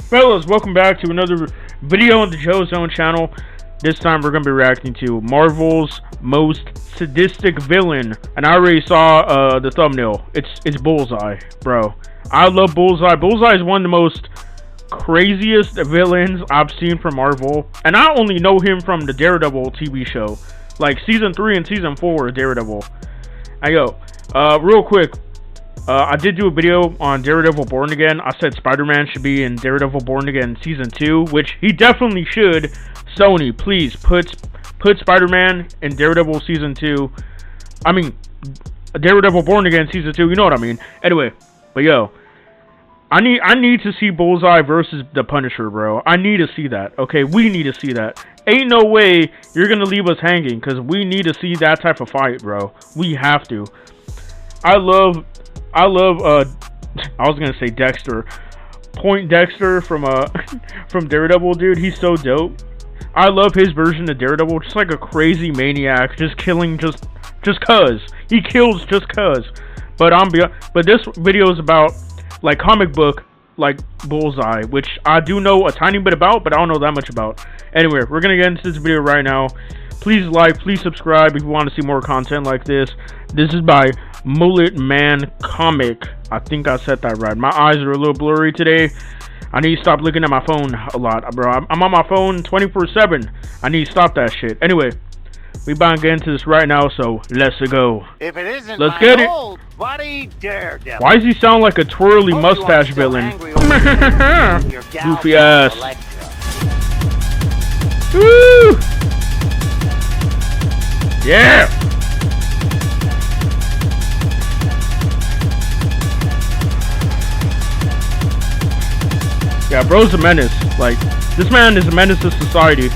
Fellas, welcome back to another video on the J.OZone channel. This time we're going to be reacting to Marvel's most sadistic villain. And I already saw the thumbnail. It's Bullseye, bro. I love Bullseye. Bullseye is one of the most craziest villains I've seen from Marvel. And I only know him from the Daredevil TV show. Like season 3 and season 4 of Daredevil. Real quick. I did do a video on Daredevil Born Again. I said Spider-Man should be in Daredevil Born Again Season 2, which he definitely should. Sony, please, put Spider-Man in Daredevil Season 2. I mean, Daredevil Born Again Season 2, you know what I mean. Anyway, but yo, I need to see Bullseye versus the Punisher, bro. I need to see that, okay? We need to see that. Ain't no way you're gonna leave us hanging, because we need to see that type of fight, bro. We have to. I love I was gonna say Dexter, Point Dexter from from Daredevil, dude. He's so dope. I love his version of Daredevil, just like a crazy maniac, just killing just cause he kills just cause. But this video is about like comic book like Bullseye, which I do know a tiny bit about, but I don't know that much about. Anyway, we're gonna get into this video right now. Please like, please subscribe if you want to see more content like this. This is by Mullet Man Comic. I think I said that right. My eyes are a little blurry today. I need to stop looking at my phone a lot, bro. I'm on my phone 24/7. I need to stop that shit. Anyway, we about to get into this right now, so let's go. If it isn't let's get it. Old buddy Daredevil. Why does he sound like a twirly mustache villain? Goofy ass. Woo! Yeah! Yeah, bro's a menace. Like, this man is a menace to society.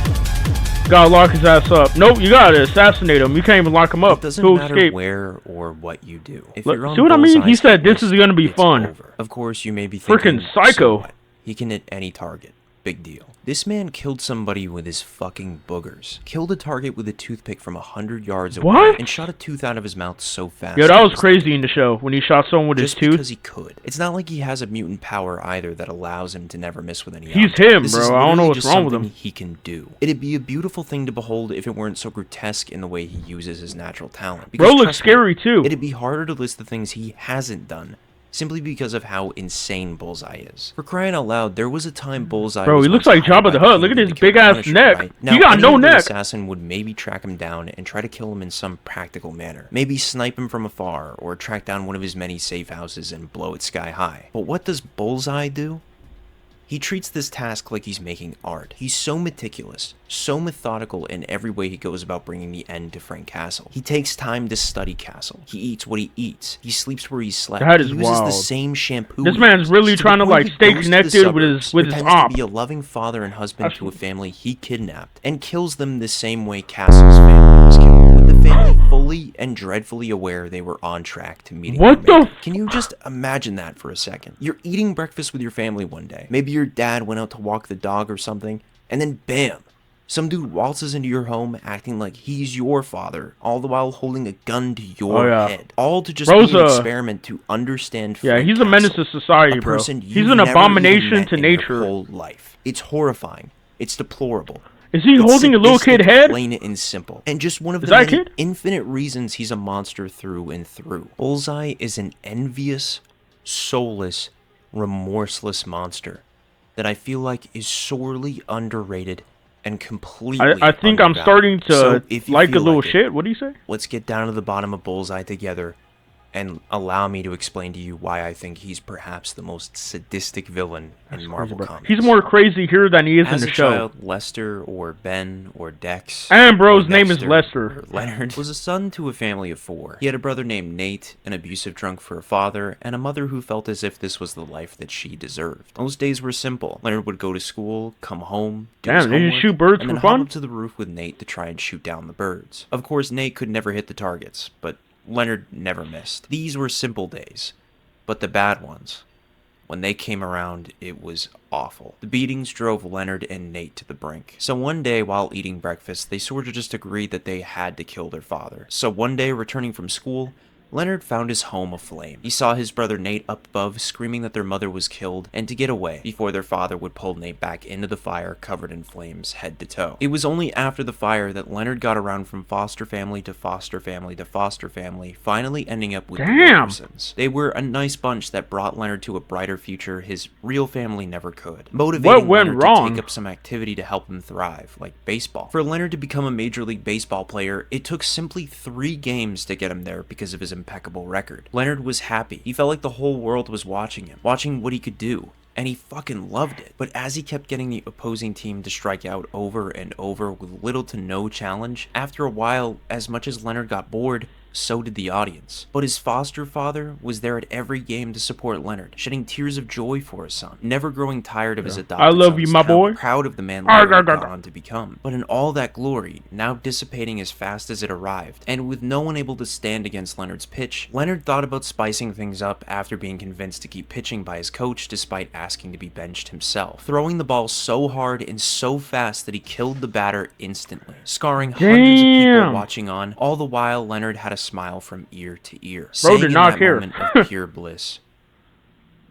Gotta lock his ass up. Nope, you gotta assassinate him. You can't even lock him up. It doesn't He'll matter escape. where or what you do. If Look, you're on see what I mean? He Bullseye's said this list, is gonna be it's fun. over. Of course, you may be thinking, Freaking psycho. So what? He can hit any target. Big deal. This man killed somebody with his fucking boogers. Killed a target with a toothpick from 100 yards away. What? And shot a tooth out of his mouth so fast. Yo, that was crazy in the show when he shot someone with his Just tooth. because he could. It's not like he has a mutant power either that allows him to never miss with any He's object. him, This bro. is I don't know literally what's just wrong with something him. he can do. It'd be a beautiful thing to behold if it weren't so grotesque in the way he uses his natural talent. Bro looks trust me, scary too. It'd be harder to list the things he hasn't done, simply because of how insane Bullseye is. For crying out loud, there was a time Bullseye Bro, was he looks once like hired Jabba the by Hutt. Look at Kingdom his to kill big ass Punisher, neck. right? Now, He got any no other neck. assassin would maybe track him down and try to kill him in some practical manner. Maybe snipe him from afar, or track down one of his many safe houses and blow it sky high. But what does Bullseye do? He treats this task like he's making art. He's so meticulous, so methodical in every way he goes about bringing the end to Frank Castle. He takes time to study Castle. He eats what he eats. He sleeps where he slept. That is he uses wild. the same shampoo. This he man's uses, really to the trying to point like he stay goes to the connected with his pretends op. to be a loving father and husband to a family he kidnapped, and kills them the same way Castle's family was killed, with the family fully and dreadfully aware they were on track to meeting What their the mate. Can you just imagine that for a second? You're eating breakfast with your family one day. Maybe your dad went out to walk the dog or something, and then bam! Some dude waltzes into your home acting like he's your father, all the while holding a gun to your head. All to just be an experiment to understand Frank he's a menace to Castle, society, a bro. person He's you've an never abomination even met to in your nature. whole life. It's horrifying. It's deplorable. Is he It's holding a little kid sadistic, head? Plain and simple. And just one of Is the that a many kid? infinite reasons he's a monster through and through. Bullseye is an envious, soulless, remorseless monster that I feel like is sorely underrated and completely I think I'm undervalued. starting to So if you like a feel little like it, shit. What do you say? let's get down to the bottom of Bullseye together and allow me to explain to you why I think he's perhaps the most sadistic villain in Marvel Comics. He's more crazy here than he is As in the a show. child, Lester or Ben or Dex, And bro's or name is Dexter Lester. or Leonard, was a son to a family of 4. He had a brother named Nate, an abusive drunk for a father, and a mother who felt as if this was the life that she deserved. Those days were simple. Leonard would go to school, come home, do his Damn, they just homework, shoot birds and for then fun? hop up to the roof with Nate to try and shoot down the birds. Of course, Nate could never hit the targets, but Leonard never missed. These were simple days, but the bad ones, when they came around, it was awful. The beatings drove Leonard and Nate to the brink. So one day, while eating breakfast, they sort of just agreed that they had to kill their father. So one day, returning from school, Leonard found his home aflame. He saw his brother Nate up above screaming that their mother was killed and to get away before their father would pull Nate back into the fire covered in flames head to toe. It was only after the fire that Leonard got around from foster family to foster family to foster family, finally ending up with the Wilkersons. They were a nice bunch that brought Leonard to a brighter future his real family never could, motivating Leonard to take up some activity to help him thrive, like baseball. For Leonard to become a Major League Baseball player, it took simply 3 games to get him there because of his impeccable record. Leonard was happy. He felt like the whole world was watching him, watching what he could do, and he fucking loved it. But as he kept getting the opposing team to strike out over and over with little to no challenge, after a while, as much as Leonard got bored, so did the audience. But his foster father was there at every game to support Leonard, shedding tears of joy for his son, never growing tired of his adopted I love you, my boy. Proud of the man Leonard had gone on to become. But in all that glory, now dissipating as fast as it arrived, and with no one able to stand against Leonard's pitch, Leonard thought about spicing things up after being convinced to keep pitching by his coach despite asking to be benched himself, throwing the ball so hard and so fast that he killed the batter instantly, scarring hundreds of people watching on. All the while, Leonard had a smile from ear to ear, saying in that moment of pure bliss,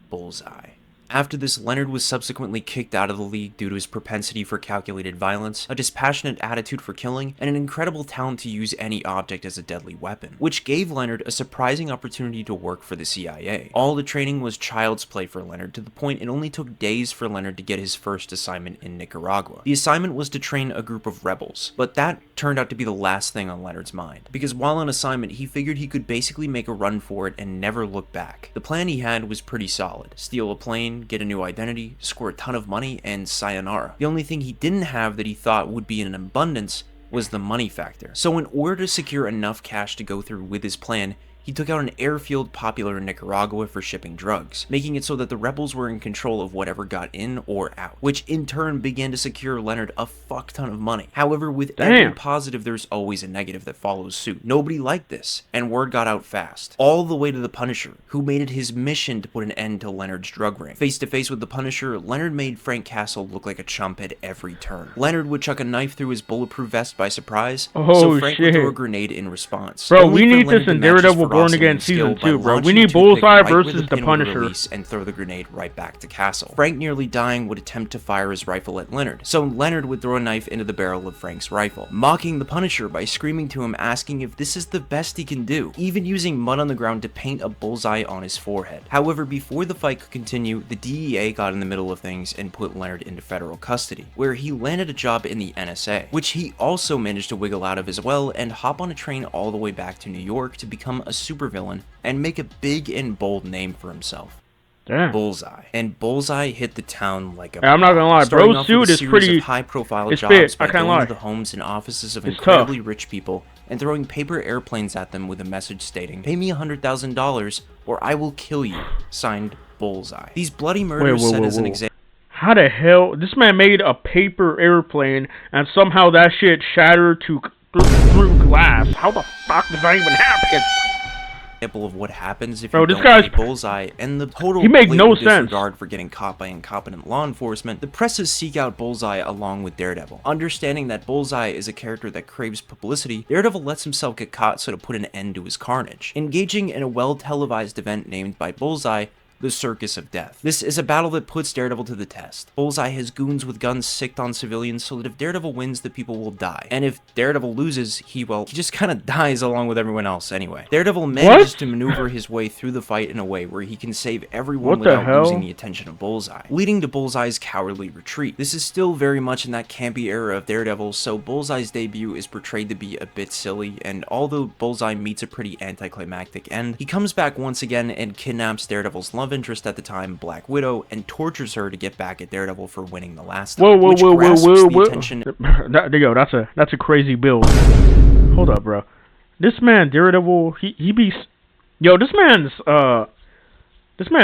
Bullseye. After this, Leonard was subsequently kicked out of the league due to his propensity for calculated violence, a dispassionate attitude for killing, and an incredible talent to use any object as a deadly weapon, which gave Leonard a surprising opportunity to work for the CIA. All the training was child's play for Leonard, to the point it only took days for Leonard to get his first assignment in Nicaragua. The assignment was to train a group of rebels, but that turned out to be the last thing on Leonard's mind, because while on assignment, he figured he could basically make a run for it and never look back. The plan he had was pretty solid: steal a plane, get a new identity, score a ton of money, and sayonara. The only thing he didn't have that he thought would be in abundance was the money factor. So in order to secure enough cash to go through with his plan, he took out an airfield popular in Nicaragua for shipping drugs, making it so that the rebels were in control of whatever got in or out, which in turn began to secure Leonard a fuck ton of money. However, with every positive, there's always a negative that follows suit. Nobody liked this, and word got out fast, all the way to the Punisher, who made it his mission to put an end to Leonard's drug ring. Face to face with the Punisher, Leonard made Frank Castle look like a chump at every turn. Leonard would chuck a knife through his bulletproof vest by surprise, so Frank would throw a grenade in response. Bro, we need this in Daredevil Born Again Season 2, bro. We need Bullseye versus the Punisher. And throw the grenade right back to Castle. Frank, nearly dying, would attempt to fire his rifle at Leonard, so Leonard would throw a knife into the barrel of Frank's rifle, mocking the Punisher by screaming to him, asking if this is the best he can do, even using mud on the ground to paint a bullseye on his forehead. However, before the fight could continue, the DEA got in the middle of things and put Leonard into federal custody, where he landed a job in the NSA, which he also managed to wiggle out of as well and hop on a train all the way back to New York to become a supervillain and make a big and bold name for himself. Damn. Bullseye. And Bullseye hit the town like a I'm not gonna lie, bro's suit is pretty high-profile jobs fit. I can't lie. To the homes and offices of it's incredibly tough. rich people and throwing paper airplanes at them with a message stating, "Pay me $100,000 or I will kill you." Signed, Bullseye. These bloody murders set as an example. How the hell? This man made a paper airplane and somehow that shit shattered through glass. How the fuck does that even happen? Of what happens if you don't pay Bullseye, and the total disregard for getting caught by incompetent law enforcement. The presses seek out Bullseye along with Daredevil. Understanding that Bullseye is a character that craves publicity, Daredevil lets himself get caught so to put an end to his carnage, engaging in a well-televised event named by Bullseye the Circus of Death. This is a battle that puts Daredevil to the test. Bullseye has goons with guns sicked on civilians so that if Daredevil wins, the people will die. And if Daredevil loses, he just kind of dies along with everyone else anyway. Daredevil manages to maneuver his way through the fight in a way where he can save everyone without losing the attention of Bullseye, leading to Bullseye's cowardly retreat. This is still very much in that campy era of Daredevil, so Bullseye's debut is portrayed to be a bit silly, and although Bullseye meets a pretty anticlimactic end, he comes back once again and kidnaps Daredevil's love interest at the time, Black Widow, and tortures her to get back at Daredevil for winning the last time. Whoa. That's a crazy build. Hold up, bro. This man, Daredevil, he be... Yo, this man's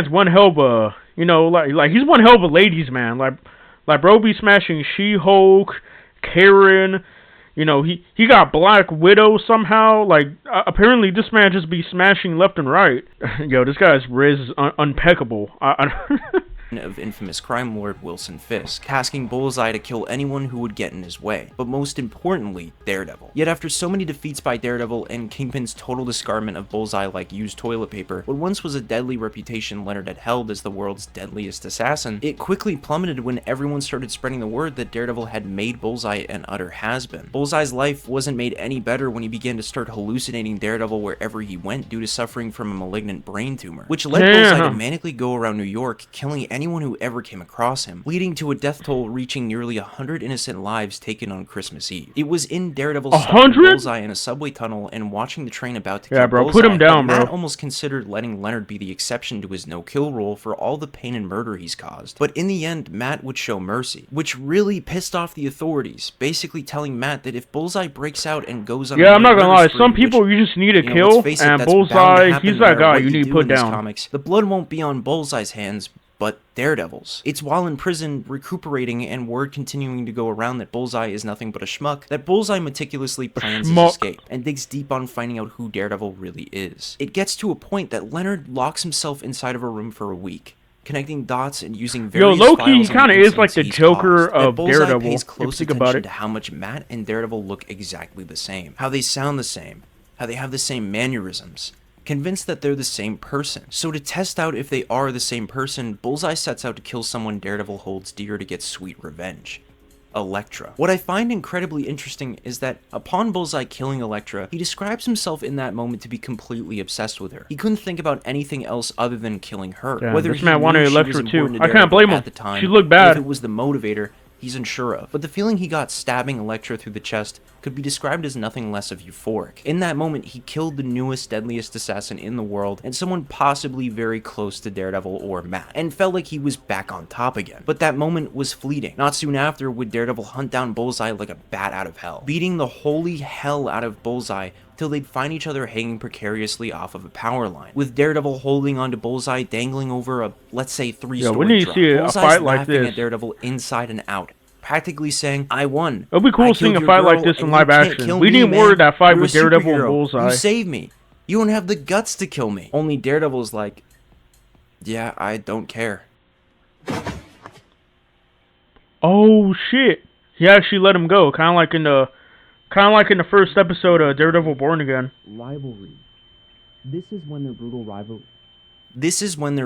one hell of a... You know, like he's one hell of a ladies man. Like bro be smashing She-Hulk, Karen... You know, he got Black Widow somehow. Like, apparently this man just be smashing left and right. Yo, this guy's riz is impeccable. of infamous crime lord Wilson Fisk, tasking Bullseye to kill anyone who would get in his way, but most importantly, Daredevil. Yet after so many defeats by Daredevil and Kingpin's total discardment of Bullseye like used toilet paper, what once was a deadly reputation Leonard had held as the world's deadliest assassin, it quickly plummeted when everyone started spreading the word that Daredevil had made Bullseye an utter has-been. Bullseye's life wasn't made any better when he began to start hallucinating Daredevil wherever he went due to suffering from a malignant brain tumor, which led Bullseye to manically go around New York, killing anyone who ever came across him, leading to a death toll reaching nearly 100 innocent lives taken on Christmas Eve. It was in Daredevil's stuck with Bullseye in a subway tunnel and watching the train about to kill Bullseye, put him down, Matt almost considered letting Leonard be the exception to his no-kill rule for all the pain and murder he's caused. But in the end, Matt would show mercy, which really pissed off the authorities, basically telling Matt that if Bullseye breaks out and goes on I'm not gonna lie, some people you just need to kill, and Bullseye, he's that guy you need to put down. Comics, the blood won't be on Bullseye's hands, but Daredevil's. It's while in prison, recuperating, and word continuing to go around that Bullseye is nothing but a schmuck, that Bullseye meticulously plans his escape, and digs deep on finding out who Daredevil really is. It gets to a point that Leonard locks himself inside of a room for a week, connecting dots and using various low-key, he kind of is like the Joker of Daredevil. Pays close attention to how much Matt and Daredevil look exactly the same, how they sound the same, how they have the same mannerisms, convinced that they're the same person. So to test out if they are the same person, Bullseye sets out to kill someone Daredevil holds dear to get sweet revenge. Elektra. What I find incredibly interesting is that upon Bullseye killing Elektra, he describes himself in that moment to be completely obsessed with her. He couldn't think about anything else other than killing her. Yeah, Whether this man wanted Elektra too. I can't blame him. At the time, she looked bad. If it was the motivator, he's unsure of. But the feeling he got stabbing Elektra through the chest could be described as nothing less of euphoric. In that moment, he killed the newest, deadliest assassin in the world, and someone possibly very close to Daredevil or Matt, and felt like he was back on top again. But that moment was fleeting. Not soon after would Daredevil hunt down Bullseye like a bat out of hell, beating the holy hell out of Bullseye till they'd find each other hanging precariously off of a power line, with Daredevil holding onto Bullseye dangling over a, let's say, 3-story drop. A fight like this? At Daredevil inside and out, practically saying, I won. It'll be cool seeing a fight like this in live action. We need more of that fight with Daredevil and Bullseye. You saved me. You don't have the guts to kill me. Only Daredevil's like, yeah, I don't care. Oh shit. He actually let him go, kinda like in the first episode of Daredevil Born Again. Rivalry. This is when their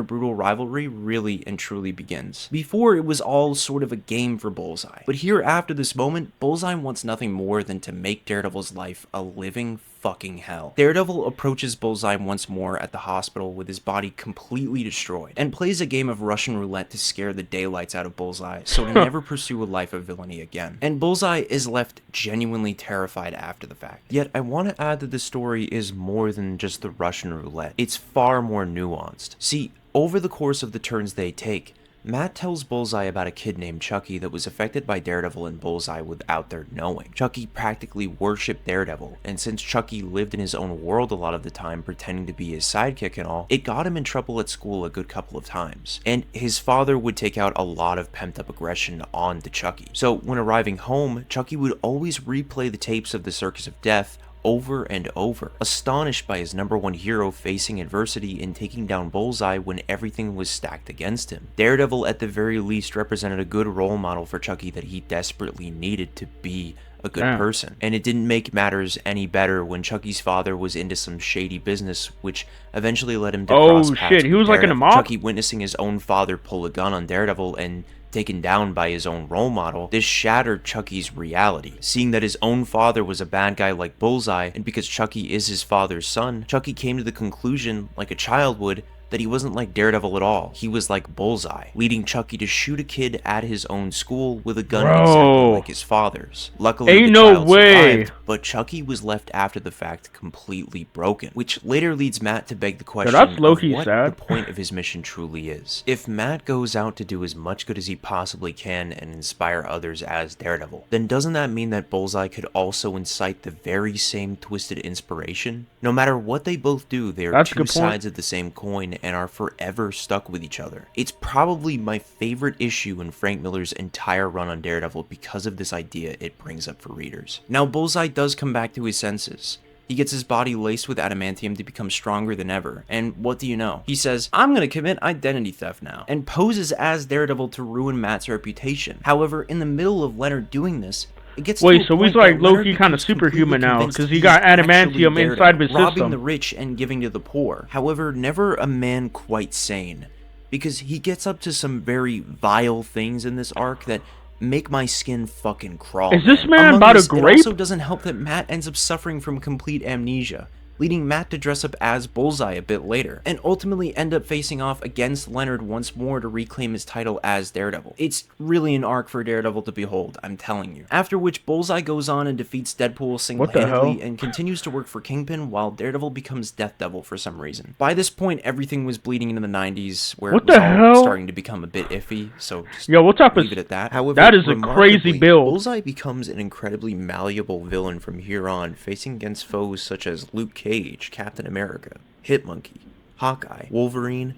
brutal rivalry really and truly begins. Before, it was all sort of a game for Bullseye. But here, after this moment, Bullseye wants nothing more than to make Daredevil's life a living fucking hell. Daredevil approaches Bullseye once more at the hospital with his body completely destroyed, and plays a game of Russian roulette to scare the daylights out of Bullseye so to never pursue a life of villainy again. And Bullseye is left genuinely terrified after the fact. Yet, I want to add that the story is more than just the Russian roulette. It's far more nuanced. See, over the course of the turns they take, Matt tells Bullseye about a kid named Chucky that was affected by Daredevil and Bullseye without their knowing. Chucky practically worshipped Daredevil, and since Chucky lived in his own world a lot of the time pretending to be his sidekick and all, it got him in trouble at school a good couple of times. And his father would take out a lot of pent-up aggression onto Chucky. So when arriving home, Chucky would always replay the tapes of the Circus of Death over and over, astonished by his #1 hero facing adversity and taking down Bullseye when everything was stacked against him. Daredevil at the very least represented a good role model for Chucky that he desperately needed to be a good person. And it didn't make matters any better when Chucky's father was into some shady business, which eventually led him to cross paths he was with like in a mob? Chucky witnessing his own father pull a gun on Daredevil and taken down by his own role model, this shattered Chucky's reality. Seeing that his own father was a bad guy like Bullseye, and because Chucky is his father's son, Chucky came to the conclusion, like a child would, that he wasn't like Daredevil at all. He was like Bullseye, leading Chucky to shoot a kid at his own school with a gun exactly like his father's. Luckily, the child survived, but Chucky was left after the fact completely broken, which later leads Matt to beg the question of what the point of his mission truly is. If Matt goes out to do as much good as he possibly can and inspire others as Daredevil, then doesn't that mean that Bullseye could also incite the very same twisted inspiration? No matter what they both do, they are two sides of the same coin and are forever stuck with each other. It's probably my favorite issue in Frank Miller's entire run on Daredevil because of this idea it brings up for readers. Now, Bullseye does come back to his senses, He gets his body laced with adamantium to become stronger than ever, and what do you know? He says, "I'm gonna commit identity theft now," and poses as Daredevil to ruin Matt's reputation. However, in the middle of Leonard doing this, it gets Wait, to a so he's point like that Leonard low-key kind of becomes completely superhuman now, convinced because he he's got actually adamantium Daredevil, inside of his robbing system. the rich and giving to the poor. However, never a man quite sane, because he gets up to some very vile things in this arc that make my skin fucking crawl. Is this man Among about this, to it grape? also doesn't help that Matt ends up suffering from complete amnesia, leading Matt to dress up as Bullseye a bit later, and ultimately end up facing off against Leonard once more to reclaim his title as Daredevil. It's really an arc for Daredevil to behold, I'm telling you. After which, Bullseye goes on and defeats Deadpool single-handedly and continues to work for Kingpin while Daredevil becomes Death Devil for some reason. By this point, everything was bleeding into the 90s, where it was all starting to become a bit iffy, so just leave it at that. However, that is a crazy build. Bullseye becomes an incredibly malleable villain from here on, facing against foes such as Luke Cage, Captain America, Hitmonkey, Hawkeye, Wolverine,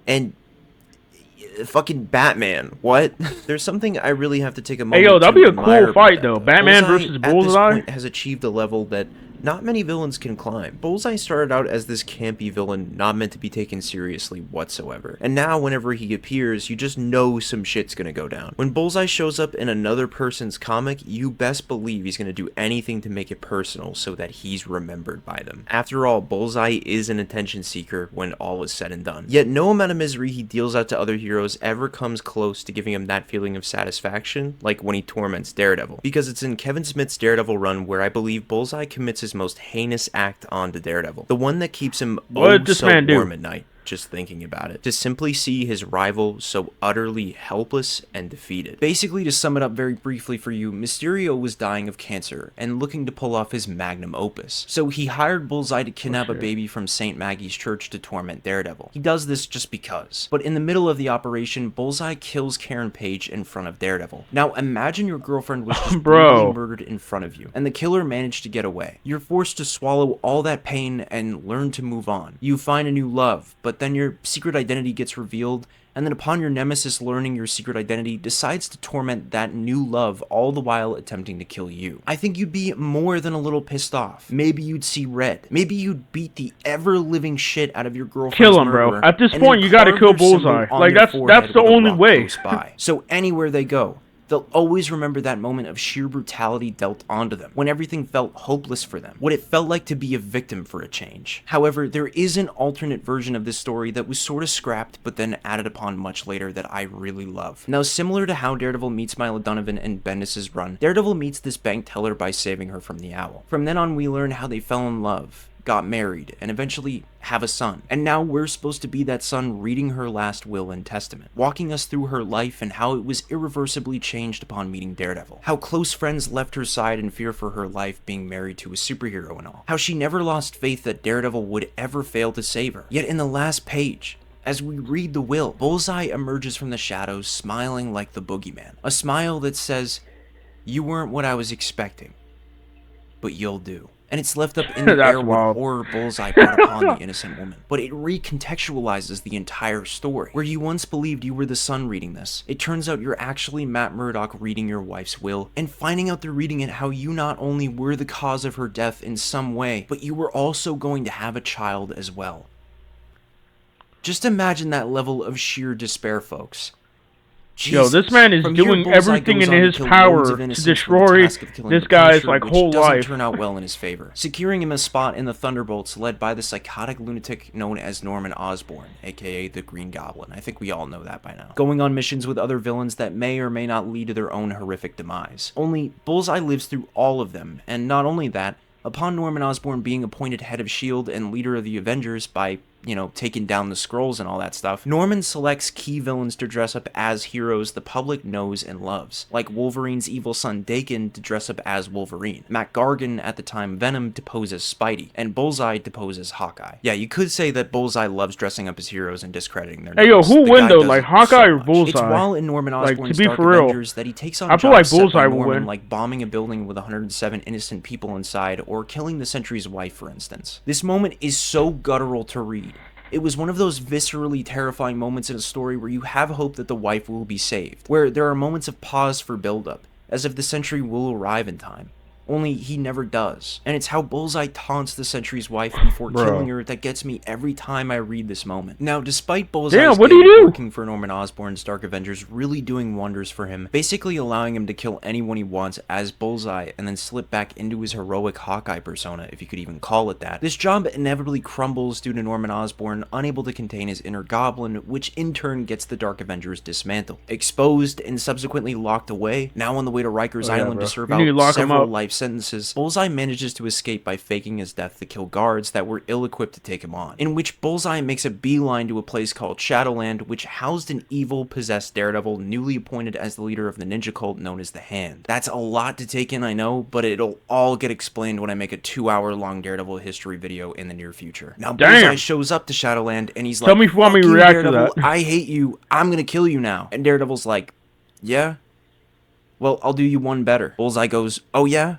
and fucking Batman. What? There's something I really have to take a moment to that'd be a admire cool fight about though. that, Batman versus At this Bullseye. point has achieved a level that not many villains can climb. Bullseye started out as this campy villain not meant to be taken seriously whatsoever. And now whenever he appears, you just know some shit's gonna go down. When Bullseye shows up in another person's comic, you best believe he's gonna do anything to make it personal so that he's remembered by them. After all, Bullseye is an attention seeker when all is said and done. Yet no amount of misery he deals out to other heroes ever comes close to giving him that feeling of satisfaction, like when he torments Daredevil. Because it's in Kevin Smith's Daredevil run where I believe Bullseye commits his most heinous act onto Daredevil. The one that keeps him so warm at night, just thinking about it. To simply see his rival so utterly helpless and defeated. Basically, to sum it up very briefly for you, Mysterio was dying of cancer and looking to pull off his magnum opus. So he hired Bullseye to kidnap a baby from St. Maggie's Church to torment Daredevil. He does this just because. But in the middle of the operation, Bullseye kills Karen Page in front of Daredevil. Now imagine your girlfriend was just brutally murdered in front of you, and the killer managed to get away. You're forced to swallow all that pain and learn to move on. You find a new love, but then your secret identity gets revealed, and then upon your nemesis learning your secret identity, decides to torment that new love, all the while attempting to kill you. I think you'd be more than a little pissed off. Maybe you'd see red. Maybe you'd beat the ever-living shit out of your girlfriend's Kill him, bro. At this point, you gotta kill Bullseye. Like, that's the only way. So anywhere they go, they'll always remember that moment of sheer brutality dealt onto them, when everything felt hopeless for them, what it felt like to be a victim for a change. However, there is an alternate version of this story that was sort of scrapped, but then added upon much later that I really love. Now, similar to how Daredevil meets Mila Donovan in Bendis' run, Daredevil meets this bank teller by saving her from the owl. From then on, we learn how they fell in love, got married, and eventually have a son. And now we're supposed to be that son reading her last will and testament, walking us through her life and how it was irreversibly changed upon meeting Daredevil. How close friends left her side in fear for her life being married to a superhero and all. How she never lost faith that Daredevil would ever fail to save her. Yet in the last page, as we read the will, Bullseye emerges from the shadows smiling like the boogeyman. A smile that says, "You weren't what I was expecting, but you'll do." And it's left up in the air what horror Bullseye brought upon the innocent woman. But it recontextualizes the entire story. Where you once believed you were the son reading this, it turns out you're actually Matt Murdock reading your wife's will, and finding out through reading it how you not only were the cause of her death in some way, but you were also going to have a child as well. Just imagine that level of sheer despair, folks. Yo, this man is doing everything in his power to destroy this guy's like whole life. Turn out well in his favor, securing him a spot in the Thunderbolts, led by the psychotic lunatic known as Norman Osborn, aka the Green Goblin. I think we all know that by now. Going on missions with other villains that may or may not lead to their own horrific demise. Only Bullseye lives through all of them, and not only that, upon Norman Osborn being appointed head of S.H.I.E.L.D. and leader of the Avengers by, taking down the Skrulls and all that stuff, Norman selects key villains to dress up as heroes the public knows and loves, like Wolverine's evil son Daken to dress up as Wolverine, Matt Gargan, at the time Venom, to pose as Spidey, and Bullseye to pose as Hawkeye. Yeah, you could say that Bullseye loves dressing up as heroes and discrediting their names. Hey yo, who win though, like Hawkeye or Bullseye? It's while in Norman Osborn's Dark Avengers that he takes on I feel like Bullseye will Norman, win. like bombing a building with 107 innocent people inside, or killing the Sentry's wife, for instance. This moment is so guttural to read. It was one of those viscerally terrifying moments in a story where you have hope that the wife will be saved, where there are moments of pause for build-up, as if the Sentry will arrive in time. only he never does. And it's how Bullseye taunts the Sentry's wife before killing her that gets me every time I read this moment. Now, despite Bullseye's working for Norman Osborn's Dark Avengers really doing wonders for him, basically allowing him to kill anyone he wants as Bullseye and then slip back into his heroic Hawkeye persona, if you could even call it that, this job inevitably crumbles due to Norman Osborn unable to contain his inner goblin, which in turn gets the Dark Avengers dismantled. Exposed and subsequently locked away, now on the way to Rikers Island to serve out several life sentences, Bullseye manages to escape by faking his death to kill guards that were ill-equipped to take him on, in which Bullseye makes a beeline to a place called Shadowland, which housed an evil, possessed Daredevil newly appointed as the leader of the ninja cult known as the Hand. That's a lot to take in, I know, but it'll all get explained when I make a 2-hour-long Daredevil history video in the near future. Now, Bullseye shows up to Shadowland, and he's like, tell me if you want me to react to that. I hate you, I'm gonna kill you now. And Daredevil's like, yeah? Well, I'll do you one better. Bullseye goes, oh yeah?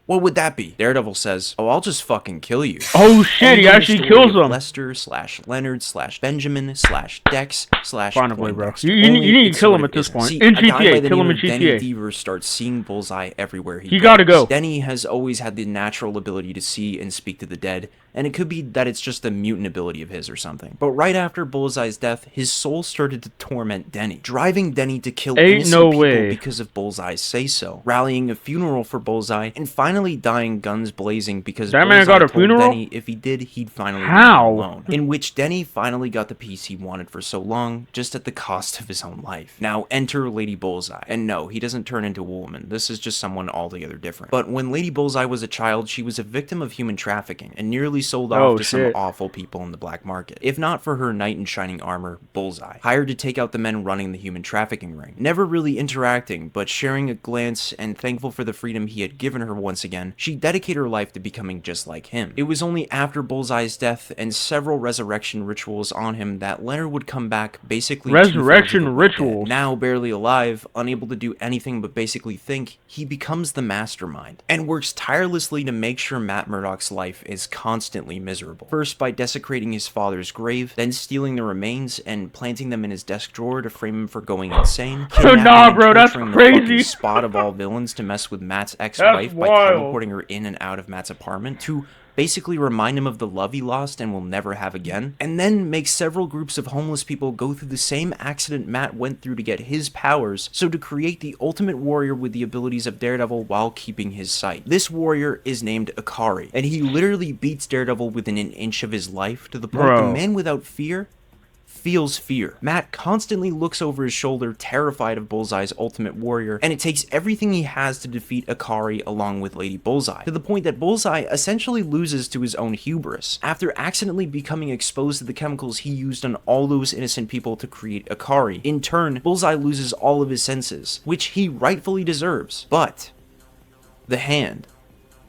What would that be? Daredevil says, oh, I'll just fucking kill you. Oh shit, he actually kills him. Lester / Leonard / Benjamin / Dex / Finally, bro. You need to kill him at this point. See, in GTA, kill him in GTA. Denny Deaver starts seeing Bullseye everywhere he goes. Gotta go. Denny has always had the natural ability to see and speak to the dead, and it could be that it's just a mutant ability of his or something. But right after Bullseye's death, his soul started to torment Denny, driving Denny to kill innocent people because of Bullseye's say-so, rallying a funeral for Bullseye, and finally dying guns blazing because that man got a funeral? Denny if he did, he'd finally be alone. In which Denny finally got the peace he wanted for so long, just at the cost of his own life. Now enter Lady Bullseye. And no, he doesn't turn into a woman. This is just someone altogether different. But when Lady Bullseye was a child, she was a victim of human trafficking and nearly sold off to some awful people in the black market. If not for her knight in shining armor, Bullseye, hired to take out the men running the human trafficking ring. Never really interacting, but sharing a glance and thankful for the freedom he had given her once again, she dedicated her life to becoming just like him. It was only after Bullseye's death and several resurrection rituals on him that Leonard would come back basically resurrection rituals. Now barely alive, unable to do anything but basically think, he becomes the mastermind and works tirelessly to make sure Matt Murdock's life is constantly miserable. First by desecrating his father's grave, then stealing the remains and planting them in his desk drawer to frame him for going insane. Nah, bro, that's crazy. The spot of all villains to mess with Matt's ex-wife by teleporting her in and out of Matt's apartment to basically remind him of the love he lost and will never have again, and then make several groups of homeless people go through the same accident Matt went through to get his powers, so to create the ultimate warrior with the abilities of Daredevil while keeping his sight. This warrior is named Ikari, and he literally beats Daredevil within an inch of his life to the point the man without fear feels fear. Matt constantly looks over his shoulder, terrified of Bullseye's ultimate warrior, and it takes everything he has to defeat Ikari along with Lady Bullseye, to the point that Bullseye essentially loses to his own hubris. After accidentally becoming exposed to the chemicals he used on all those innocent people to create Ikari, in turn, Bullseye loses all of his senses, which he rightfully deserves. But the Hand,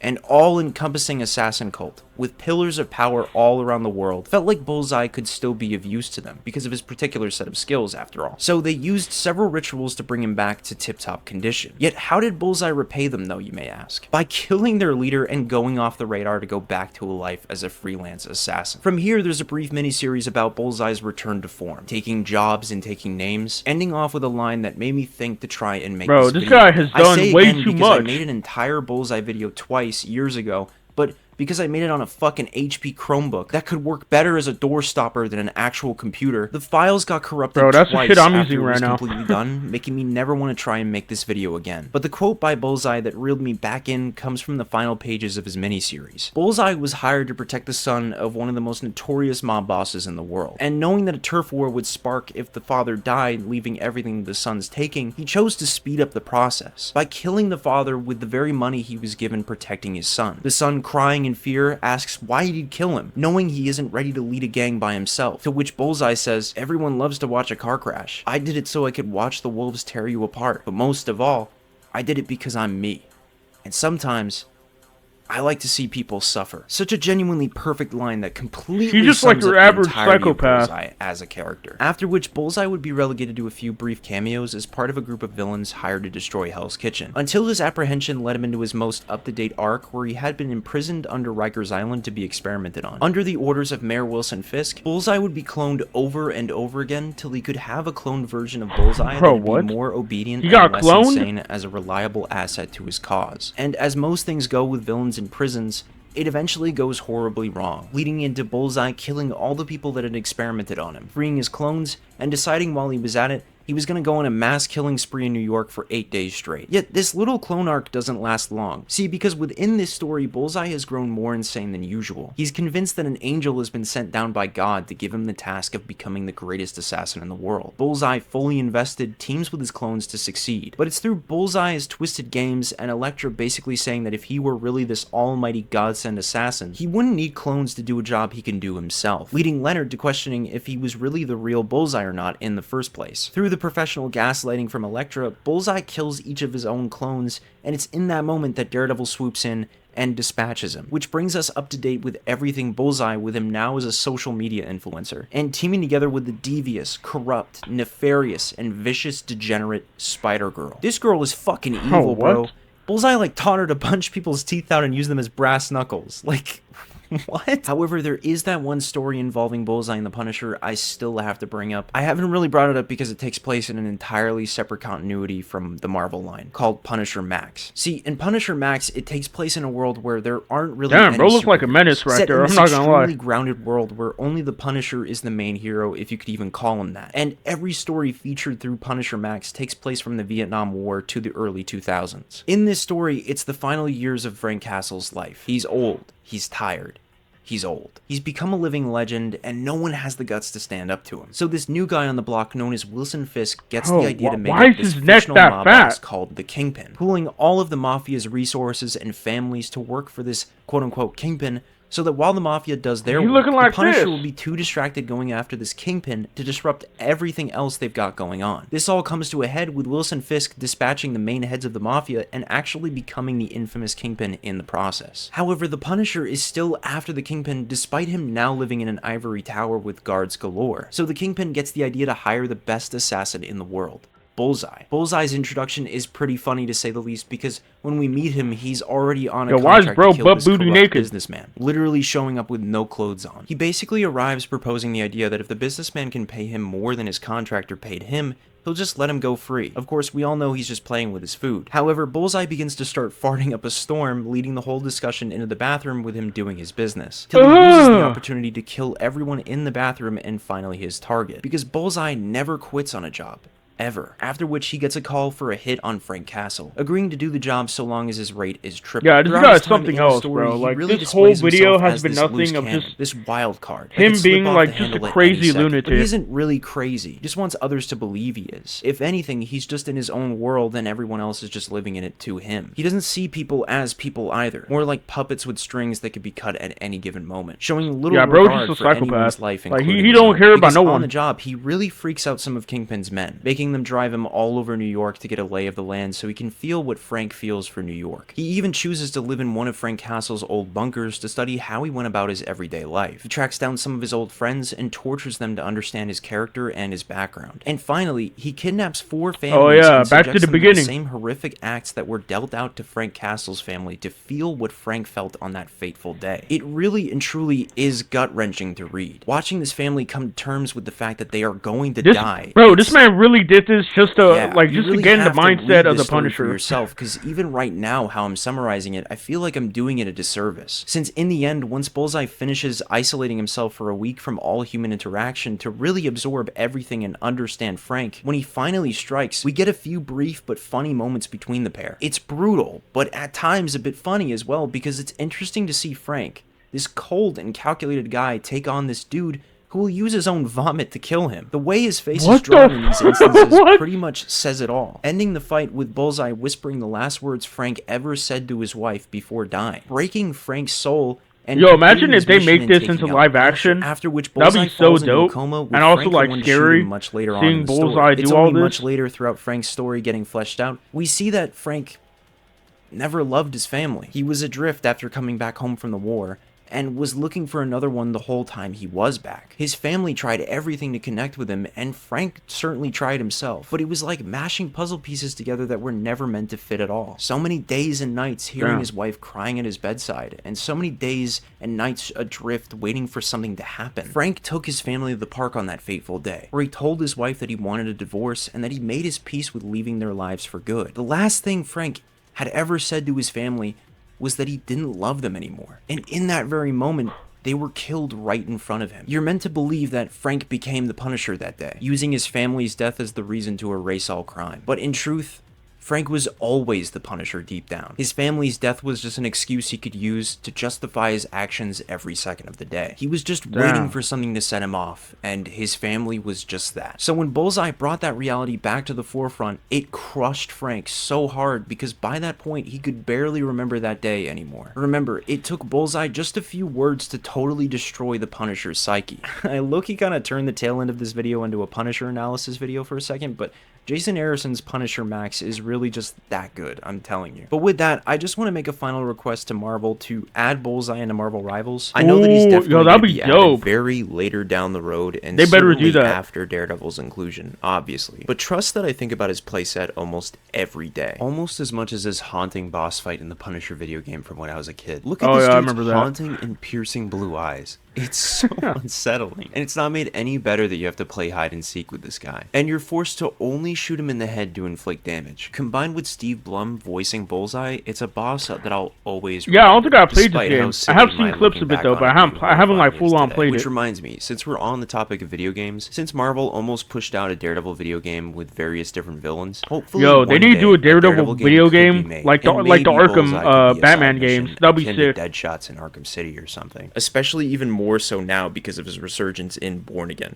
an all-encompassing assassin cult, with pillars of power all around the world, felt like Bullseye could still be of use to them, because of his particular set of skills after all. So they used several rituals to bring him back to tip-top condition. Yet how did Bullseye repay them though, you may ask? By killing their leader and going off the radar to go back to a life as a freelance assassin. From here, there's a brief miniseries about Bullseye's return to form, taking jobs and taking names, ending off with a line that made me think to try and make this video. Guy has done way too much. I made an entire Bullseye video twice years ago, but because I made it on a fucking HP Chromebook that could work better as a door stopper than an actual computer, the files got corrupted twice the shit I'm using right now. Completely done, making me never want to try and make this video again. But the quote by Bullseye that reeled me back in comes from the final pages of his miniseries. Bullseye was hired to protect the son of one of the most notorious mob bosses in the world, and knowing that a turf war would spark if the father died, leaving everything to the son's taking, he chose to speed up the process by killing the father with the very money he was given protecting his son. The son, crying in fear, asks why he'd kill him, knowing he isn't ready to lead a gang by himself, to which Bullseye says, everyone loves to watch a car crash. I did it so I could watch the wolves tear you apart, but most of all, I did it because I'm me. And sometimes, I like to see people suffer. Such a genuinely perfect line that completely He's just like sums your up the average entirety of psychopath. Bullseye as a character. After which, Bullseye would be relegated to a few brief cameos as part of a group of villains hired to destroy Hell's Kitchen, until his apprehension led him into his most up-to-date arc, where he had been imprisoned under Rikers Island to be experimented on. Under the orders of Mayor Wilson Fisk, Bullseye would be cloned over and over again till he could have a cloned version of Bullseye that would be more obedient and less insane as a reliable asset to his cause. And as most things go with villains in prisons, it eventually goes horribly wrong, leading into Bullseye killing all the people that had experimented on him, freeing his clones, and deciding while he was at it, he was going to go on a mass killing spree in New York for 8 days straight. Yet this little clone arc doesn't last long. See, because within this story, Bullseye has grown more insane than usual. He's convinced that an angel has been sent down by God to give him the task of becoming the greatest assassin in the world. Bullseye, fully invested, teams with his clones to succeed. But it's through Bullseye's twisted games and Elektra basically saying that if he were really this almighty godsend assassin, he wouldn't need clones to do a job he can do himself, leading Leonard to questioning if he was really the real Bullseye or not in the first place. Through the professional gaslighting from Elektra, Bullseye kills each of his own clones, and it's in that moment that Daredevil swoops in and dispatches him, which brings us up to date with everything Bullseye, with him now as a social media influencer, and teaming together with the devious, corrupt, nefarious, and vicious degenerate Spider-Girl. This girl is fucking evil, bro. Bullseye like taught her to punch people's teeth out and use them as brass knuckles. Like, what? However, there is that one story involving Bullseye and the Punisher I still have to bring up. I haven't really brought it up because it takes place in an entirely separate continuity from the Marvel line, called Punisher Max. See, in Punisher Max, it takes place in a world where there aren't really any bro looks like a menace right there, I'm not gonna lie. Extremely grounded world where only the Punisher is the main hero, if you could even call him that. And every story featured through Punisher Max takes place from the Vietnam War to the early 2000s. In this story, it's the final years of Frank Castle's life. He's old. He's tired. He's old. He's become a living legend, and no one has the guts to stand up to him. So this new guy on the block, known as Wilson Fisk, gets the idea to make up this fictional mob boss called the Kingpin, pooling all of the Mafia's resources and families to work for this quote-unquote Kingpin, so that while the Mafia does their work, the Punisher will be too distracted going after this Kingpin to disrupt everything else they've got going on. This all comes to a head with Wilson Fisk dispatching the main heads of the Mafia and actually becoming the infamous Kingpin in the process. However, the Punisher is still after the Kingpin despite him now living in an ivory tower with guards galore. So the Kingpin gets the idea to hire the best assassin in the world, Bullseye. Bullseye's introduction is pretty funny to say the least, because when we meet him, he's already on a contract to kill this corrupt businessman, literally showing up with no clothes on. He basically arrives proposing the idea that if the businessman can pay him more than his contractor paid him, he'll just let him go free. Of course, we all know he's just playing with his food. However, Bullseye begins to start farting up a storm, leading the whole discussion into the bathroom with him doing his business, till he uses the opportunity to kill everyone in the bathroom and finally his target, because Bullseye never quits on a job. Ever. After which he gets a call for a hit on Frank Castle, agreeing to do the job so long as his rate is tripled. Yeah, this guy's something else, bro. Like, this whole video has been nothing of just this wild card. Him being like just a crazy lunatic. But he isn't really crazy. He just wants others to believe he is. If anything, he's just in his own world and everyone else is just living in it to him. He doesn't see people as people either. More like puppets with strings that could be cut at any given moment, showing little regard for anyone's life, like, he don't care about no one. On the job, he really freaks out some of Kingpin's men, making them drive him all over New York to get a lay of the land so he can feel what Frank feels for New York. He even chooses to live in one of Frank Castle's old bunkers to study how he went about his everyday life. He tracks down some of his old friends and tortures them to understand his character and his background. And finally, he kidnaps 4 families and back to the beginning. The same horrific acts that were dealt out to Frank Castle's family to feel what Frank felt on that fateful day. It really and truly is gut-wrenching to read. Watching this family come to terms with the fact that they are going to die. Bro, this man really did this just to just really to get in the mindset of the Punisher for yourself, because even right now, how I'm summarizing it, I feel like I'm doing it a disservice. Since in the end, once Bullseye finishes isolating himself for a week from all human interaction to really absorb everything and understand Frank, when he finally strikes, we get a few brief but funny moments between the pair. It's brutal, but at times a bit funny as well, because it's interesting to see Frank, this cold and calculated guy, take on this dude who will use his own vomit to kill him. The way his face is drawn in these instances pretty much says it all. Ending the fight with Bullseye whispering the last words Frank ever said to his wife before dying, breaking Frank's soul. And imagine if they make this into live action. After which Bullseye that'd be so dope, coma, and also Frank like scary. Much later seeing on Bullseye do it's all only this. Much later throughout Frank's story getting fleshed out, we see that Frank never loved his family. He was adrift after coming back home from the war, and was looking for another one the whole time he was back. His family tried everything to connect with him, and Frank certainly tried himself, but it was like mashing puzzle pieces together that were never meant to fit at all. So many days and nights hearing his wife crying at his bedside, and so many days and nights adrift waiting for something to happen. Frank took his family to the park on that fateful day, where he told his wife that he wanted a divorce and that he made his peace with leaving their lives for good. The last thing Frank had ever said to his family was that he didn't love them anymore. And in that very moment, they were killed right in front of him. You're meant to believe that Frank became the Punisher that day, using his family's death as the reason to erase all crime. But in truth, Frank was always the Punisher deep down. His family's death was just an excuse he could use to justify his actions every second of the day. He was just waiting for something to set him off, and his family was just that. So when Bullseye brought that reality back to the forefront, it crushed Frank so hard because by that point, he could barely remember that day anymore. Remember, it took Bullseye just a few words to totally destroy the Punisher's psyche. I low-key kind of turned the tail end of this video into a Punisher analysis video for a second, but Jason Aaron's Punisher Max is really just that good, I'm telling you. But with that, I just want to make a final request to Marvel to add Bullseye into Marvel Rivals. I know that he's definitely going to be added very later down the road, and they better do that after Daredevil's inclusion, obviously. But trust that I think about his playset almost every day. Almost as much as his haunting boss fight in the Punisher video game from when I was a kid. Look at this dude's haunting and piercing blue eyes. It's so unsettling. And it's not made any better that you have to play hide and seek with this guy. And you're forced to only shoot him in the head to inflict damage. Combined with Steve Blum voicing Bullseye, it's a boss that I'll always remember. Yeah, I don't think I played this game. I have seen clips of it though, but I haven't like full on played it. Which reminds me, since we're on the topic of video games, since Marvel almost pushed out a Daredevil video game with various different villains, hopefully they need to do a Daredevil video game like the Arkham Batman games. That'd be sick. Deadshots in Arkham City or something. Especially even more so now because of his resurgence in Born Again.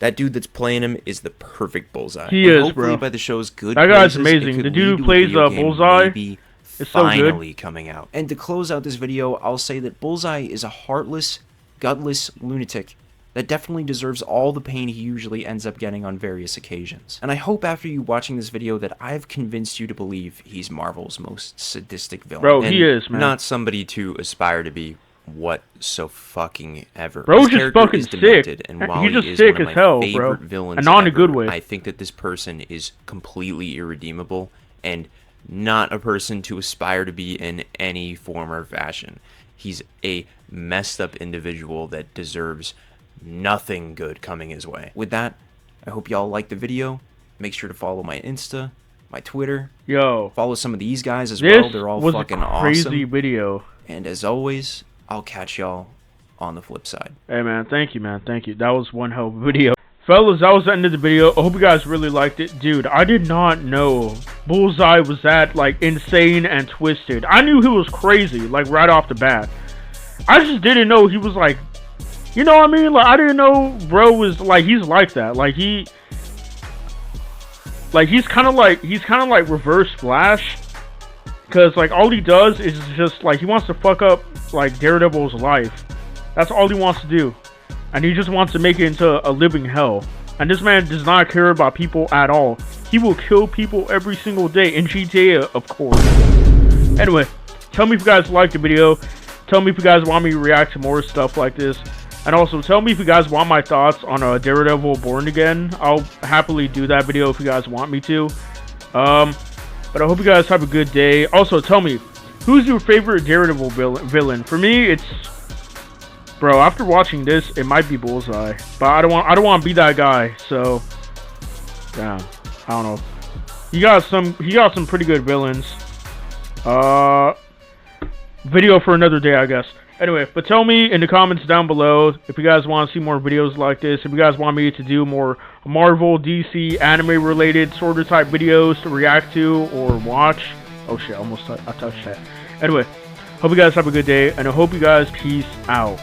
That dude that's playing him is the perfect Bullseye. He is, hopefully bro. By the show's good that guy's amazing. The dude who plays Bullseye is so finally good. Coming out. And to close out this video, I'll say that Bullseye is a heartless, gutless lunatic that definitely deserves all the pain he usually ends up getting on various occasions. And I hope after you watching this video that I've convinced you to believe he's Marvel's most sadistic villain. Bro, he is, man. Not somebody to aspire to be what so fucking ever. Bro's just fucking sick. And while he's just he is sick one of as my hell, favorite bro. villains And not in a ever, good way. I think that this person is completely irredeemable and not a person to aspire to be in any form or fashion. He's a messed up individual that deserves nothing good coming his way. With that, I hope y'all liked the video. Make sure to follow my Insta, my Twitter. Follow some of these guys as well. They're all fucking awesome. Crazy video. And as always, I'll catch y'all on the flip side. Hey man, thank you, man. Thank you. That was one hell of a video. Fellas, that was the end of the video. I hope you guys really liked it. Dude, I did not know Bullseye was that like insane and twisted. I knew he was crazy, like right off the bat. I just didn't know he was like, you know what I mean? Like I didn't know bro was like he's like that. Like he's kind of like Reverse Flash. Cause like all he does is just like he wants to fuck up like Daredevil's life. That's all he wants to do. And he just wants to make it into a living hell. And this man does not care about people at all. He will kill people every single day in GTA, of course. Anyway, tell me if you guys liked the video. Tell me if you guys want me to react to more stuff like this. And also tell me if you guys want my thoughts on Daredevil Born Again. I'll happily do that video if you guys want me to. But I hope you guys have a good day. Also, tell me, who's your favorite Daredevil villain? For me, it's... Bro, after watching this, it might be Bullseye. But I don't want to be that guy, so... Damn. I don't know. He got some pretty good villains. Video for another day, I guess. Anyway, but tell me in the comments down below if you guys want to see more videos like this. If you guys want me to do more Marvel, DC, anime-related sort of type videos to react to or watch. Oh shit, I touched that. Anyway, hope you guys have a good day, and I hope you guys peace out.